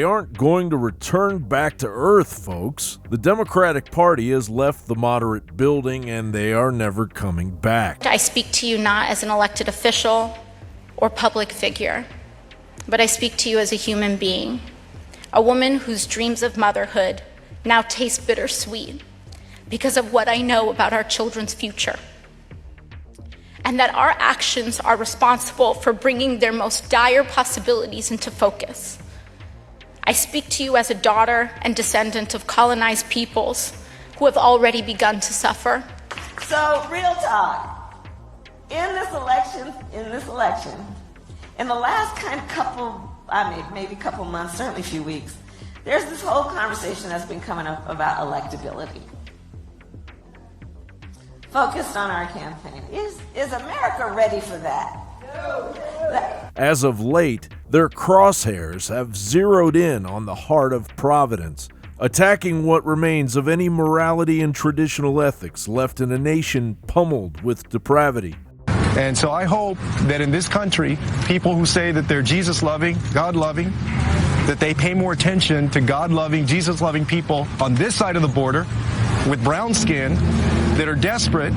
They aren't going to return back to earth, folks. The Democratic Party has left the moderate building and they are never coming back. I speak to you not as an elected official or public figure, but I speak to you as a human being, a woman whose dreams of motherhood now taste bittersweet because of what I know about our children's future, and that our actions are responsible for bringing their most dire possibilities into focus. I speak to you as a daughter and descendant of colonized peoples who have already begun to suffer. So, real talk, in this election, in the last maybe couple months, certainly a few weeks, there's this whole conversation that's been coming up about electability. Focused on our campaign. Is America ready for that? As of late, their crosshairs have zeroed in on the heart of Providence, attacking what remains of any morality and traditional ethics left in a nation pummeled with depravity. And so I hope that in this country, people who say that they're Jesus-loving, God-loving, that they pay more attention to God-loving, Jesus-loving people on this side of the border with brown skin that are desperate,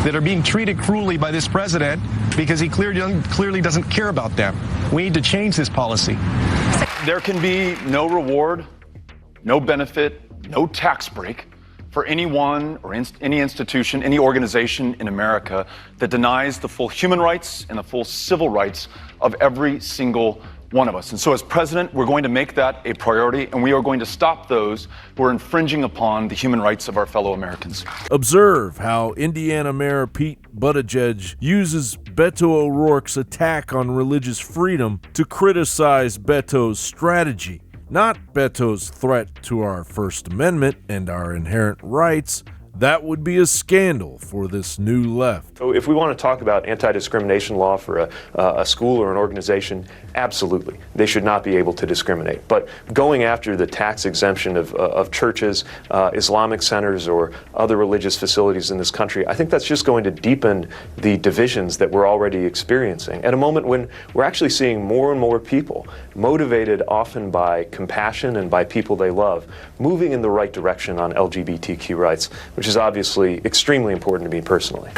that are being treated cruelly by this president because he clearly doesn't care about them. We need to change this policy. There can be no reward, no benefit, no tax break for anyone or any institution, any organization in America that denies the full human rights and the full civil rights of every single one of us. And so as president, we're going to make that a priority, and we are going to stop those who are infringing upon the human rights of our fellow Americans. Observe how Indiana Mayor Pete Buttigieg uses Beto O'Rourke's attack on religious freedom to criticize Beto's strategy, not Beto's threat to our First Amendment and our inherent rights. That would be a scandal for this new left. So if we want to talk about anti-discrimination law for a school or an organization, absolutely. They should not be able to discriminate. But going after the tax exemption of churches, Islamic centers, or other religious facilities in this country, I think that's just going to deepen the divisions that we're already experiencing at a moment when we're actually seeing more and more people, motivated often by compassion and by people they love, moving in the right direction on LGBTQ rights, which is obviously extremely important to me personally.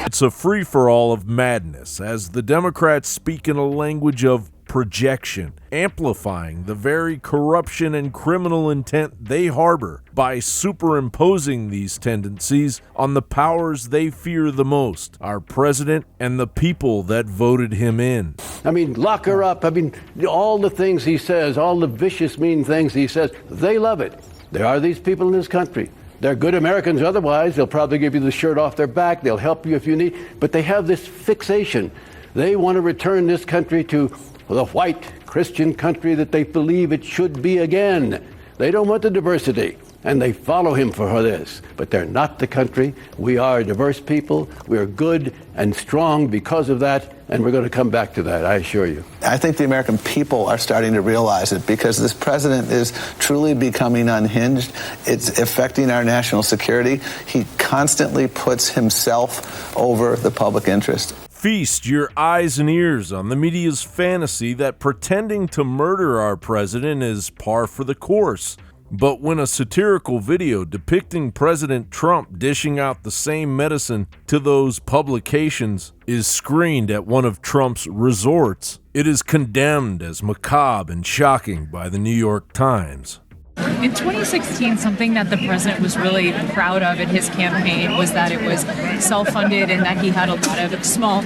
It's a free-for-all of madness as the Democrats speak in a language of projection, amplifying the very corruption and criminal intent they harbor by superimposing these tendencies on the powers they fear the most, our president and the people that voted him in. I mean, lock her up. I mean, all the things he says, all the vicious, mean things he says, they love it. There are these people in this country. They're good Americans otherwise. They'll probably give you the shirt off their back. They'll help you if you need. But they have this fixation. They want to return this country to the white Christian country that they believe it should be again. They don't want the diversity, and they follow him for this. But they're not the country. We are a diverse people. We're good and strong because of that, and we're going to come back to that, I assure you. I think the American people are starting to realize it because this president is truly becoming unhinged. It's affecting our national security. He constantly puts himself over the public interest. Feast your eyes and ears on the media's fantasy that pretending to murder our president is par for the course. But when a satirical video depicting President Trump dishing out the same medicine to those publications is screened at one of Trump's resorts, it is condemned as macabre and shocking by the New York Times. In 2016, something that the president was really proud of in his campaign was that it was self-funded and that he had a lot of small...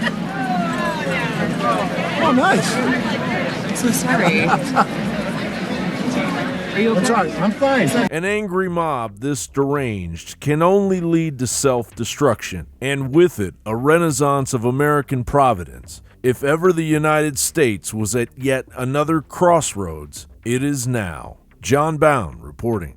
Oh, nice. I'm so sorry. Are you okay? I'm sorry, I'm fine. An angry mob this deranged can only lead to self-destruction, and with it, a renaissance of American providence. If ever the United States was at yet another crossroads, it is now. John Bound reporting.